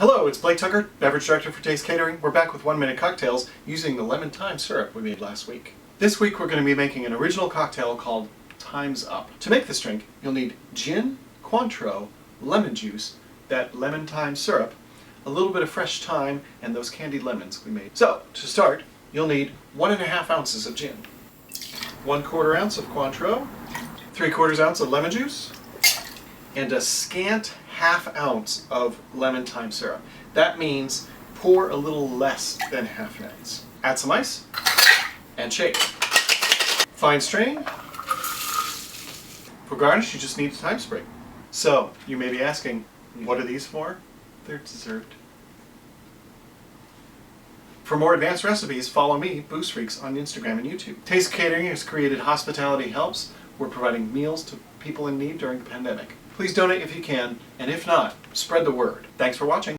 Hello, it's Blake Tucker, Beverage Director for Taste Catering. We're back with 1-minute cocktails using the lemon thyme syrup we made last week. This week we're going to be making an original cocktail called Thyme's Up. To make this drink, you'll need gin, Cointreau, lemon juice, that lemon thyme syrup, a little bit of fresh thyme, and those candied lemons we made. So, to start, you'll need 1½ ounces of gin, 1/4 ounce of Cointreau, 3/4 ounce of lemon juice, and a scant ½ ounce of lemon thyme syrup. That means pour a little less than ½ ounce. Add some ice and shake. Fine strain. For garnish, you just need a thyme sprig. So, you may be asking, what are these for? They're dessert. For more advanced recipes, follow me, Booze Freaks, on Instagram and YouTube. Taste Catering has created Hospitality Helps. We're providing meals to people in need during the pandemic. Please donate if you can, and if not, spread the word. Thanks for watching.